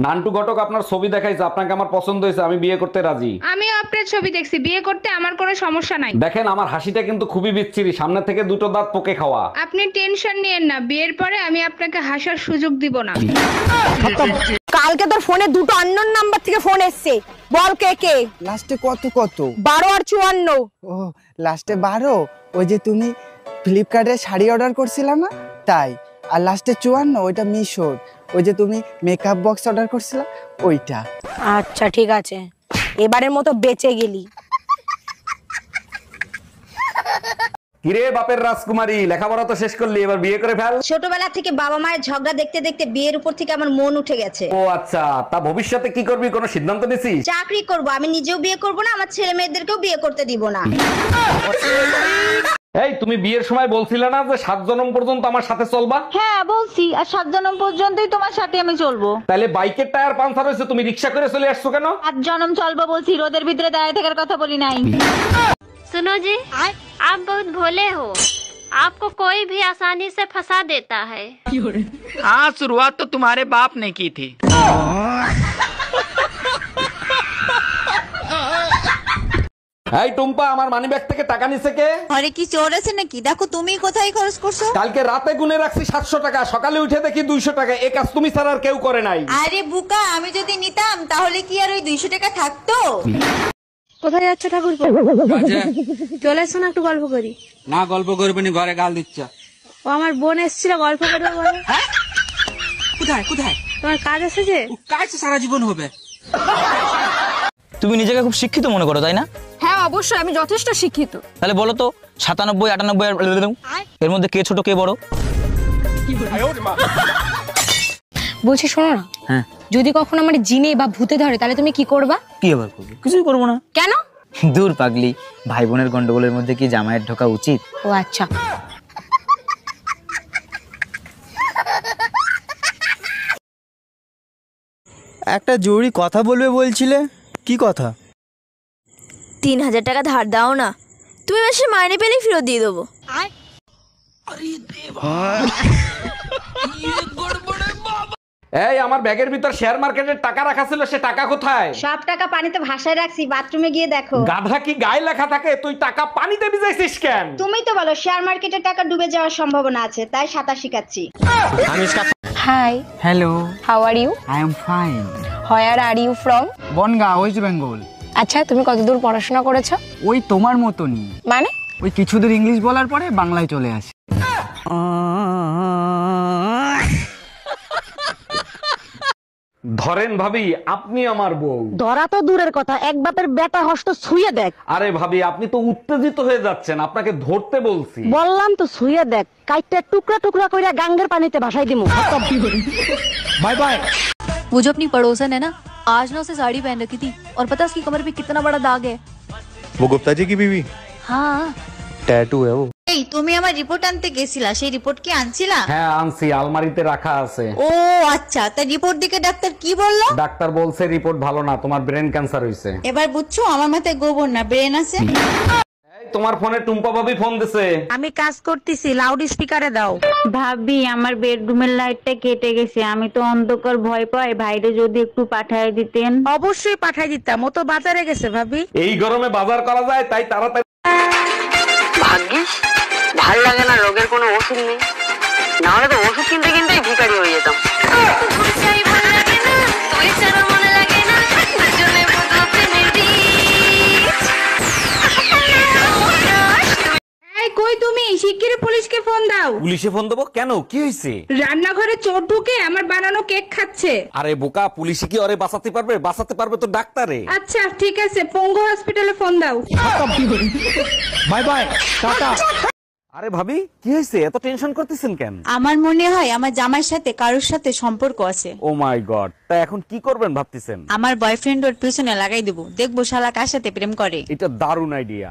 নান্টু ঘটক আপনার ছবি দেখাইছে, আপনাকে আমার পছন্দ হয়েছে, আমি বিয়ে করতে রাজি। আমিও আপনার ছবি দেখছি, বিয়ে করতে আমার কোনো সমস্যা নাই। দেখেন আমার হাসিটা কিন্তু খুবই বিচ্ছিরি, সামনে থেকে দুটো দাঁত পোকে খাওয়া। আপনি টেনশন নিয়েন না, বিয়ের পরে আমি আপনাকে হাসার সুযোগ দিব না। কালকে তোর ফোনে দুটো আননোন নাম্বার থেকে ফোন এসেছে, বল কে কে? লাস্টে কত কত? 12 আর 54। ও লাস্টে 12, ওই যে তুমি ফ্লিপকার্টে শাড়ি অর্ডার করছিলা না তাই। আর লাস্টে 54 ওইটা মিশোর, ওই যে তুমি মেকআপ বক্স অর্ডার করছিলা ওইটা। আচ্ছা ঠিক আছে, এবারের মতো বেঁচে গেলি। কিরে বাপের রাজকুমারী, লেখাপড়া তো শেষ করলি, এবার বিয়ে করে ফেল। ছোটবেলা থেকে বাবা মায়ের ঝগড়া দেখতে দেখতে বিয়ের উপর থেকে আমার মন উঠে গেছে। ও আচ্ছা, তা ভবিষ্যতে কি করবি, কোনো সিদ্ধান্ত নিছিস? চাকরি করব, আমি নিজেও বিয়ে করব না, আমার ছেলে মেয়েদেরকেও বিয়ে করতে দিব না। এই তুমি বিয়ের সময় বলছিলে না যে 7 জনম পর্যন্ত আমার সাথে চলবা? হ্যাঁ বলছি, আর 7 জনম পর্যন্তই তোমার সাথে আমি চলবো। তাহলে বাইকের টায়ার পাংচার হয়েছে, তুমি রিক্সা করে চলে আসছো কেন? 7 জনম চলবো বলছি, রোদের ভিতরে দাঁড়িয়ে থাকার কথা বলি নাই। सुनो जी, आप बहुत भोले हो, आपको कोई भी आसानी से फंसा देता है। हाँ, शुरुआत तो तुम्हारे बाप ने की थी। এই টুম্পা, আমার মানিব্যাগ থেকে টাকা নিছে কে? ঘরে কি চোর আছে নাকি? দেখো তুমি কোথায় খরচ করছো। কালকে রাতে গুনে রাখছি 700 টাকা, সকালে উঠে দেখি 200 টাকা। এই কাজ তুমি ছাড়া আর কেউ করে নাই। আরে বুকা, আমি যদি নিতাম তাহলে কি আর ওই 200 টাকা থাকতো? কোথায় যাচ্ছ ঠাকুরপো? চলে এসো না, একটু গল্প করি। না গল্প করবে নি, ঘরে গাল দিচ্ছ। ও আমার বোন এসেছিল, গল্প করবে বলে। কোথায় কোথায়? তোমার কাজ এসেছে? কাজ সারা জীবন হবে। তুমি নিজেকে খুব শিক্ষিত মনে করো, তাই না? হ্যাঁ অবশ্যই, আমি যথেষ্ট শিক্ষিত। তাহলে বলো তো 97, 98 এর মধ্যে কে ছোট কে বড়? বলছি শোনো না, হ্যাঁ যদি কখনো আমার জিনে বা ভূতে ধরে তাহলে তুমি কি করবা? কি আবার করবো? কিছুই করবো না। কেন? দূর পাগলি, ভাই বোনের গন্ডগোলের মধ্যে কি জামাইয়ের ঢোকা উচিত? ও আচ্ছা। একটা জরুরি কথা বলবে বলছিলে, কি কথা? 3000 টাকা ধার দাও না, তুমি মাসে মাইনে পেলেই ফেরত দিয়ে দেবো। এই আমার ব্যাগের ভিতর শেয়ার মার্কেটের টাকা রাখা ছিল, সে টাকা কোথায়? সব টাকা পানিতে ভাসায় রাখছি, বাথরুমে গিয়ে দেখো। গাধা, কি গায়ে লেখা থাকে? তুই টাকা পানিতে ভিজাইছিস কেন? তুমি তো বলো শেয়ার মার্কেটের টাকা ডুবে যাওয়ার সম্ভাবনা আছে, তাই সাঁতার শিখাচ্ছি। Hi, hello, how are you? I am fine. Where are you from? Bangaon, West Bengal. আচ্ছা, তুমি কতদূর পড়াশোনা করেছো? ওই তোমার মতনই, মানে? ওই কিছুদূর ইংলিশ বলার পরে বাংলায় চলে আসি। ধরেন ভাবি, আপনি আমার বউ। ধরা তো দূরের কথা, এক বাপের বেটা হস্ত ছুঁয়ে দেখ। আরে ভাবি, আপনি তো উত্তেজিত হয়ে যাচ্ছেন, আপনাকে ধরতে বলছি। বললাম তো ছুঁয়ে দেখ, কাইটে টুকরা টুকরা কইরা গাঙ্গের পানিতে ভাসাই দিমু। Bye bye. वो जो अपनी पड़ोसन है ना, आज ना उसे साड़ी पहन रखी थी और पता है उसकी कमर पे कितना बड़ा दाग है? वो गुप्ता जी की बीवी? हाँ। टैटू है वो। এই তুমি আমার রিপোর্ট আনতে গেছিলা, সেই রিপোর্ট কি আনছিলা? হ্যাঁ আনছি, আলমারিতে রাখা আছে। ও আচ্ছা, তা রিপোর্ট দিকে ডাক্তার কি বললো? ডাক্তার বলছে রিপোর্ট ভালো না, তোমার ব্রেন ক্যান্সার হইছে। এবার বুঝছো আমার মাথায় গোবর না ব্রেন আছে। এই তোমার ফোনে টুম্পা ভাবি ফোন দিছে। আমি কাজ করতেছি, লাউড স্পিকারে দাও। ভাবি, আমার বেডরুমের লাইটটা কেটে গেছে, আমি তো অন্ধকার ভয় পাই, ভাইরে যদি একটু পাঠায় দিতেন। অবশ্যই পাঠাই দিতাম, ও তো বাজারে গেছে ভাবি। এই গরমে বাজার করা যায়, তাই তাড়াতাড়ি। ভাগ্যিস ভাল লাগে না রোগের কোনো ওষুধ নেই, না হলে তো ওষুধ কিনতে কিনতেই ভিখারি হয়ে যেতাম। কই তুমি? শিগগিরই পুলিশকে ফোন দাও। পুলিশে ফোন দেবো কেন? কি হয়েছে? রান্নাঘরে চোর ঢুকে আমার বানানো কেক খাচ্ছে। আরে বোকা, পুলিশে কি ওরে বাঁচাতে পারবে? বাঁচাতে পারবে তো ডাক্তারে। আচ্ছা ঠিক আছে, পঙ্গু হসপিটালে ফোন দাও। Bye bye, tata. আরে ভাবি, কি হয়েছে? এত টেনশন করতেছেন কেন? আমার মনে হয় আমার জামাইয়ের সাথে কারোর সাথে সম্পর্ক আছে। ও মাই গড, তা এখন কি করবেন ভাবতেছেন? আমার বয়ফ্রেন্ড ওর পিছনে লাগাই দেবো, দেখবো শালা কার সাথে প্রেম করে। এটা দারুণ আইডিয়া।